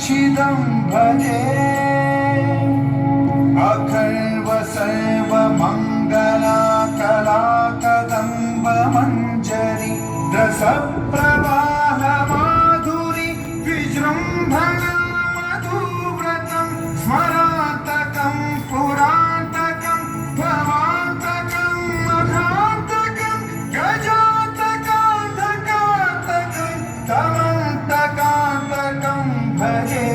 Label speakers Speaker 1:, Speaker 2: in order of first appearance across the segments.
Speaker 1: काङ्क्षितं भजे अखण्ड सर्वमङ्गला कलाकदम्बमञ्जरी रसप्रवाह माधुरी विजृम्भणा मधुव्रतं स्मरान्तकं पुरान्तकं भवान्तकं मघान्तकं गजान्तकान्तकान्तकं तमन्तकान्तकं भजे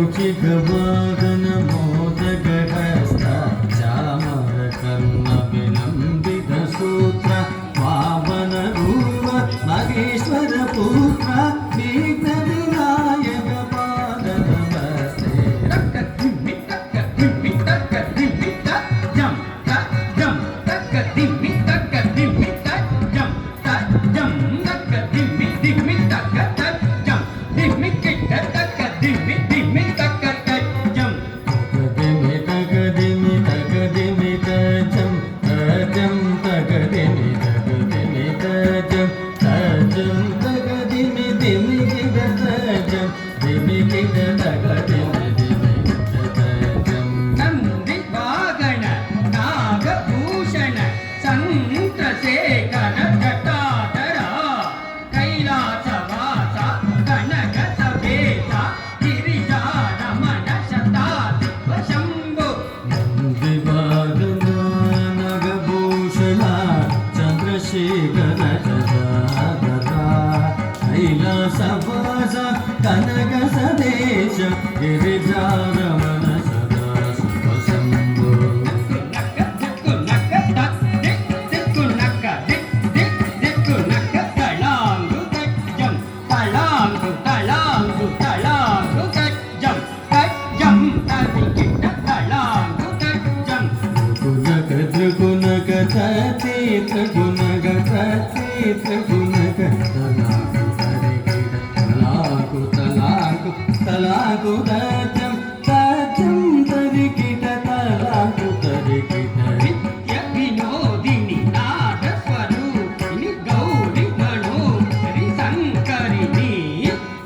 Speaker 2: मूषिकवाहन मोदकहस्त चामरकर्णविलम्बितसूत्र చంద్రశేఖర జటాధర కైలాసవాస కనక సవేశ గిరిజారమణ శతాధిప శంభో
Speaker 3: నగభూషణ చంద్రశేఖర జటాధర కైలాసవాస కనక సదేశ గిరిజారమణ సదాశివ శంభో త్రిగుణక త్రిగుణక త్రిగుణక తలాకు తలాకు తలాకు తజం తజం తరికిట తలాకు తరికిట
Speaker 2: నిత్య వినోదిని నాద స్వరూపిణి గౌరి మనోహరి శంకరిణి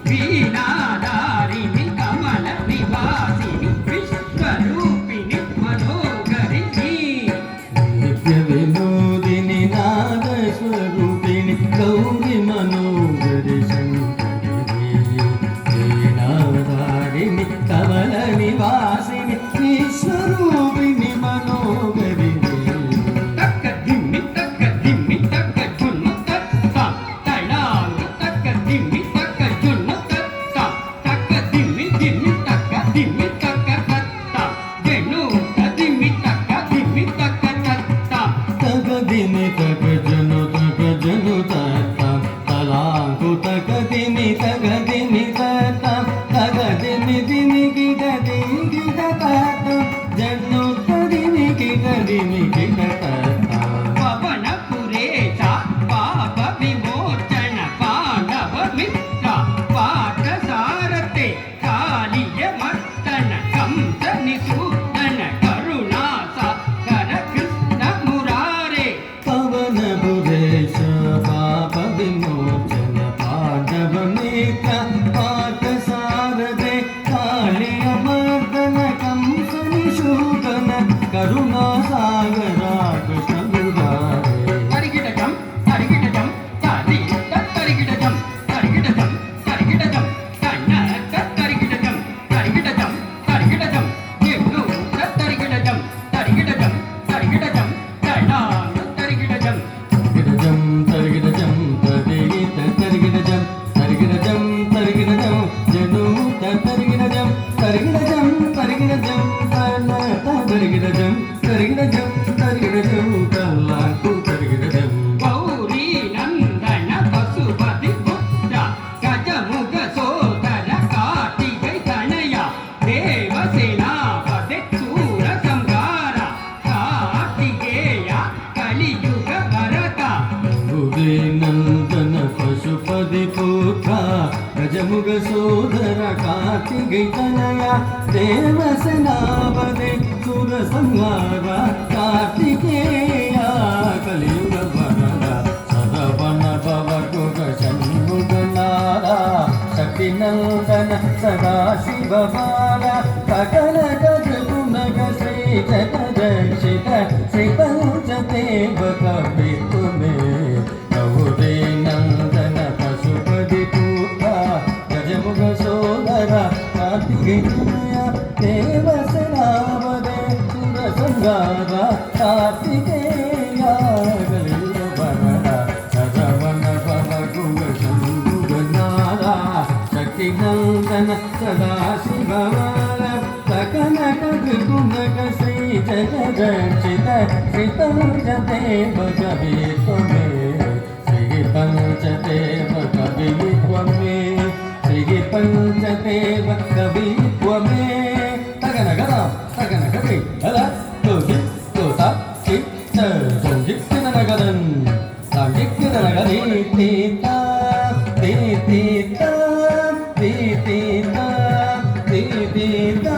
Speaker 2: వీణాధారిణి కమల నివాసిని విశ్వరూపిణి మనోహరిణి
Speaker 3: నిత్య వినోదిని నాద స్వరూపిణి గౌరి మనోహరి శంకరిణి వీణాధారిణి కమల నివాసిని విశ్వరూపిణి మనోహరిణి
Speaker 2: తక్క దిమ్మి తక్క జున్ను తక్క తళాంగు తక్క దిమ్మి తక్క జున్ను తక్క తక్క దిమ్మి తక్క తత్త జను దిమ్మి తక్క తత్త
Speaker 3: తగదిని తగజను తగజను తత్తం తలాంకు తగదిని తగదిని తత్తం తగదిని దిని గిట గిట తత్తం జను తదిని గిట దిని గిట తత్తం
Speaker 2: పవన పురేశ పాప విమోచన పాండవ మిత్ర పాట సారతే కాళియ మర్దన కంస నిసూదన కరుణాస కర కృష్ణ మురారే
Speaker 3: పవన పురేశ పాప విమోచన పాండవ మిత్ర పాట సారథే కాళియ మర్దన కంస నిషూదన కరుణా సాగర కృష్ణ మురారే
Speaker 2: తరిగిడజం తరిగిడజం తరిగిడజం తరిగిడజం కన్న తరిగిడజం తరిగిడజం ఎవ్వు తరిగిడజం తరిగిడజం తడాను తరిగిడజం
Speaker 3: తరిగిడజం తరిగిడజం తరిగిడజం తరిగిడజం తరిగిడజం జను తరిగిడజం తరిగిడజం తరిగిడజం తరిగిడజం తరిగిడజం తరిగిడజం కల్లాకు తరిగిడజం
Speaker 2: గౌరీ నందన పశుపతి పుత్ర గజముఖ సోదర కార్తికై తనయ దేవసేనాపతి శూర సంహార కార్తికేయ కలియుగ భరత
Speaker 3: భువి నందన పశుపతి పుత్ర గజముఖ సోదర కార్తికేయ దేవసేనాపతి సుర సంహార కార్తికేయ కలియుగ వరద సదవన భవకుగ షణ్ముగనార శక్తి నందన సదాశివ బాల సకల గజగుణగ శ్రీ జగదక్షిత శ్రీ పంచదేవ కవితుమే గౌరీ నందన పశుపతి పుత్ర గజముఖ సోదర కార్తికేయ దేవసేనాపదే సుర సంహార కార్తికేయ కలియుగ వరద సదవన భవకుగ షణ్ముగనార శక్తి నందన సదాశివ బాల సకల గజగుణగ శ్రీ జగదక్షిత శ్రీ పంచదేవ కవిత్వమే శ్రీ పంచదేవ కవిత్వమే శ్రీ పంచదేవ కవిత్వమే తగన గద తగన కవి అల తోసి తోసా చి చ సంజిక్తిన గదన్ సంజిక్తిన గది తీతా తీతా తీతా తీతా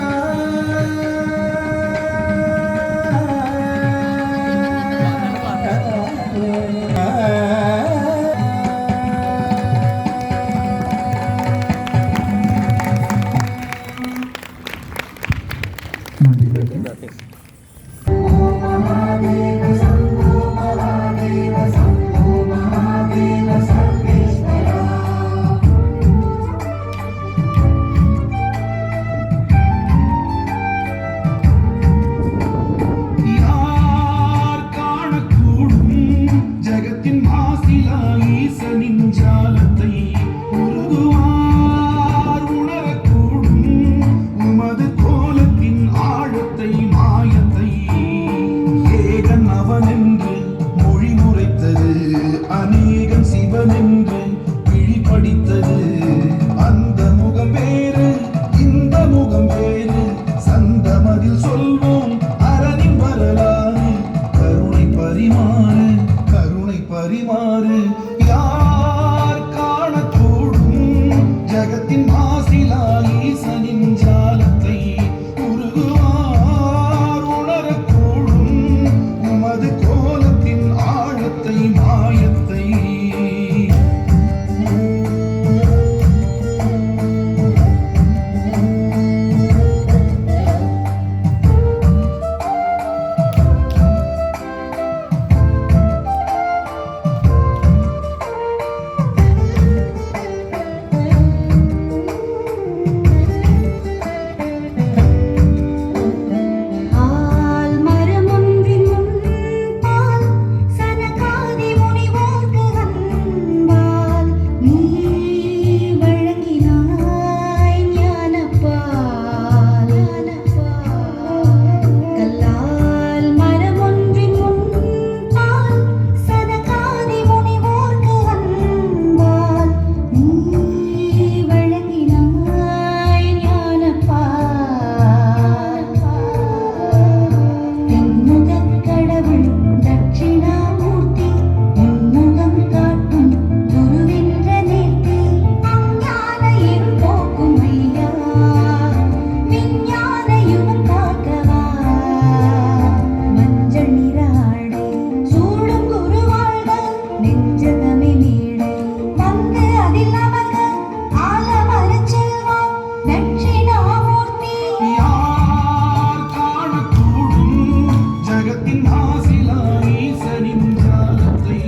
Speaker 1: மாசிலா ஈசனின் ஞானத்தை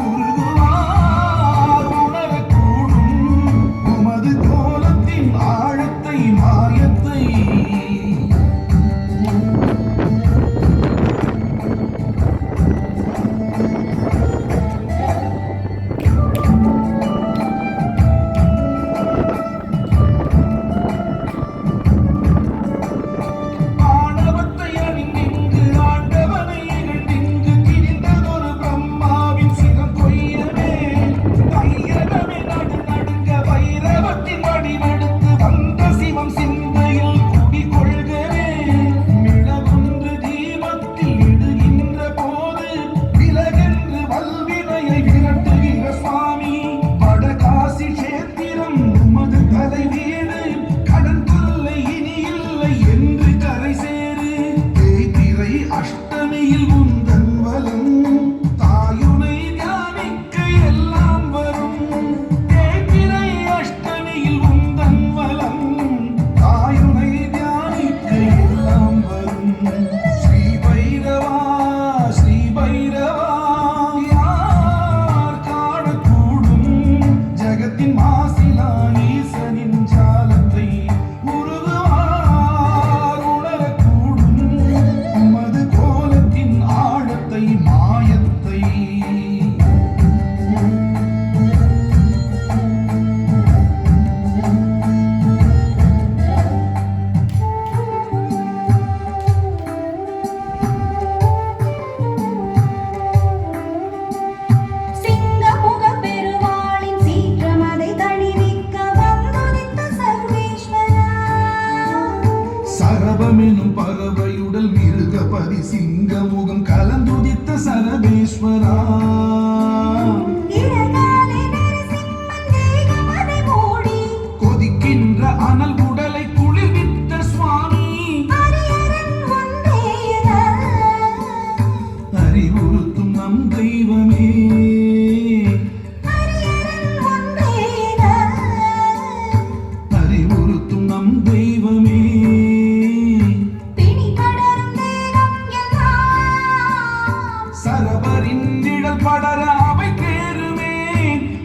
Speaker 1: உருகுவார் உணரக்கூடும் உமது கோலத்தின் ஆழத்தை மாயத்தை. ஆணவத்தை அணிந்திங்கு ஆண்டவனை இகழ்ந்திங்கு திரிந்ததொரு பிரம்மாவின் சிரம் கொய்யவே வைரவமே நடுநடுங்க வைரவத்தின் வடிவெடுத்து வந்த சிவம் சிந்தையில் குடிகொள்கவே. நிலவொன்று தீபத்தில் இடுகின்ற போது விலகென்று வல்வினையை விரட்டுகிற சுவாமி. வடகாசி சேத்திரம் உமது கலை வீடு கடன் தொல்லை இனி இல்லை என்று கரை சேரு. தேய்பிறை அஷ்டமியில் உந்தன் வலம் தாயுனை தியானிக்க எல்லாம் வரும். தேய்பிறை அஷ்டமியில் உந்தன் வலம் தாயுனை தியானிக்க எல்லாம் வரும். ஸ்ரீ பைரவா ஸ்ரீ பைரவா யார் காணக்கூடும் ஜகத்தின் மாசிலா ஈசனின் ஜாலத்தை உருகுவார் உணரக்கூடும் உமது கோலத்தின் ஆழத்தை மாயத்தை.
Speaker 4: சிங்கமுக பெருமாளின் சீற்றமதை தணிவிக்க வந்துதித்த சர்வேஸ்வரா.
Speaker 1: சரபமெனும் பறவையுடல் மிருகபதி சிங்கமுகம் கலந்துதித்த சரபேஸ்வரா.
Speaker 4: இளகாலை நரசிம்மன் தேகமதை மூடி
Speaker 1: கொதிக்கின்ற அனல் உடலை குளிர்வித்த சுவாமி.
Speaker 4: ஹரியரன் ஒன்றேயன
Speaker 1: அறிவுறுத்தும் நம் தெய்வமே
Speaker 4: ஹரியரன் ஒன்றேயன
Speaker 1: அறிவுறுத்தும் நம் தெய்வமே.
Speaker 4: பிணி படரும் தேகம் எல்லாம்
Speaker 1: சரபரின் நிழல் படர அவை தேருமே.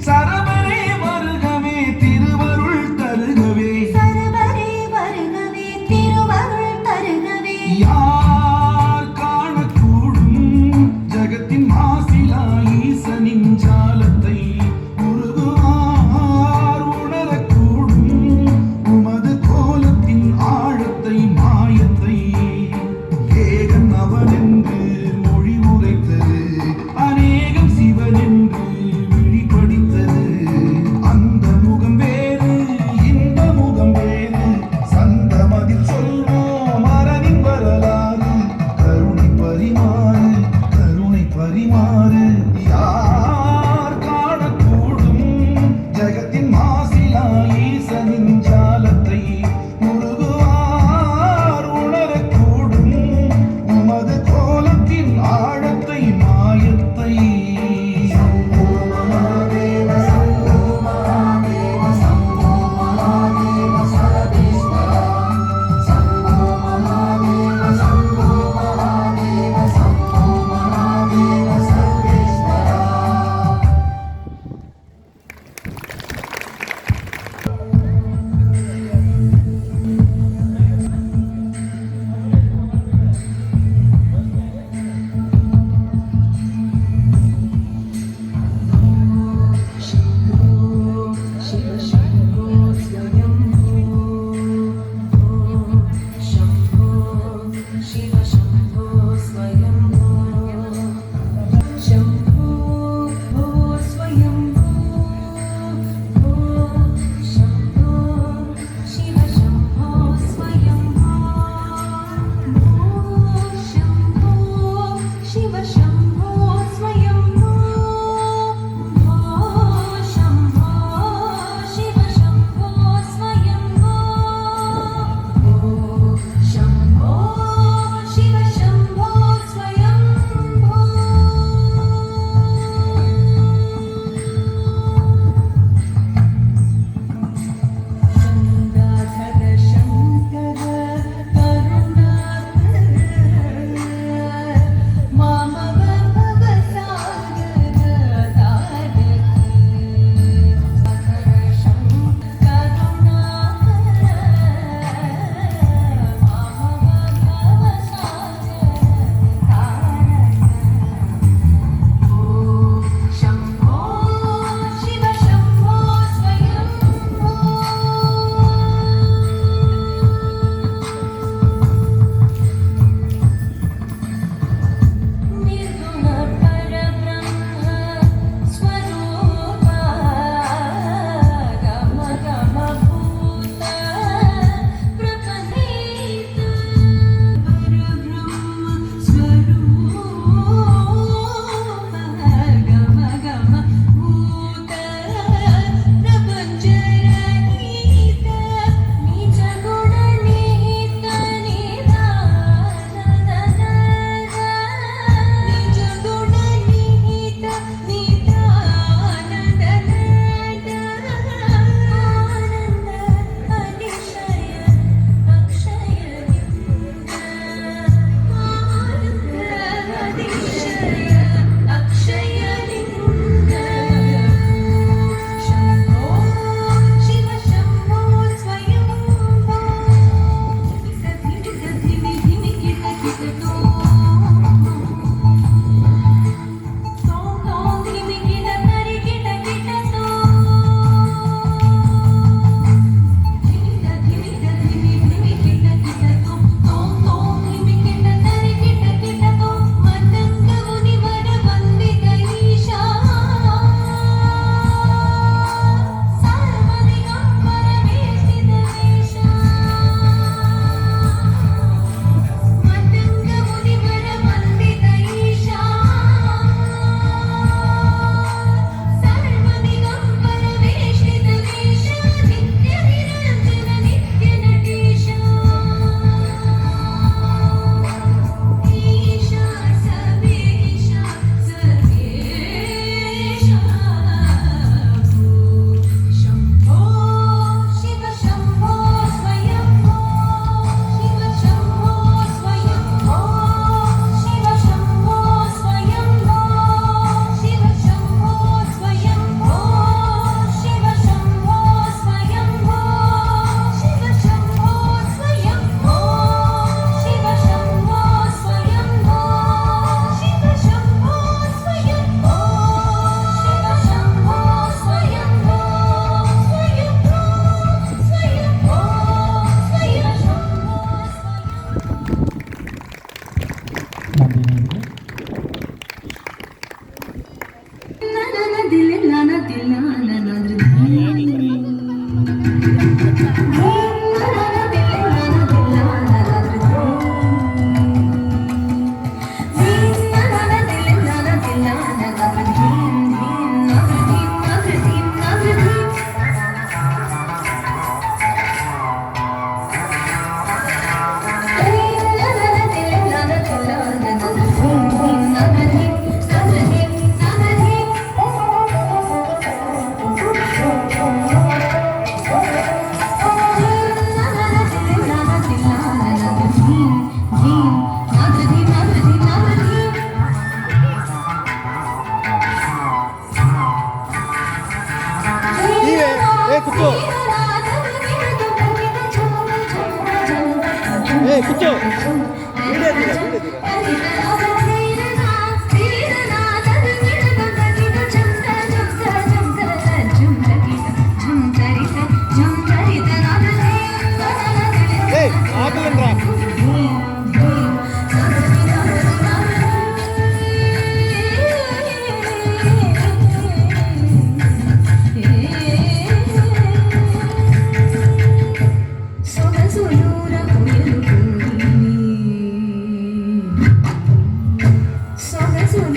Speaker 1: சரபரே வருகவே திருவருள் தருகவே.
Speaker 4: சரபரே வருகவே திருவருள் தருகவே.
Speaker 1: யார் காணக்கூடும் ஜகத்தின் மாசிலா ஈசனின் ஜாலத்தை உருகுவார் உணரக்கூடும் உமது கோலத்தின் ஆழத்தை மாயத்தை. ஏகன் அவனென்று மொழி உரைத்தது அநேகம் சிவனே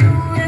Speaker 4: செந்தூர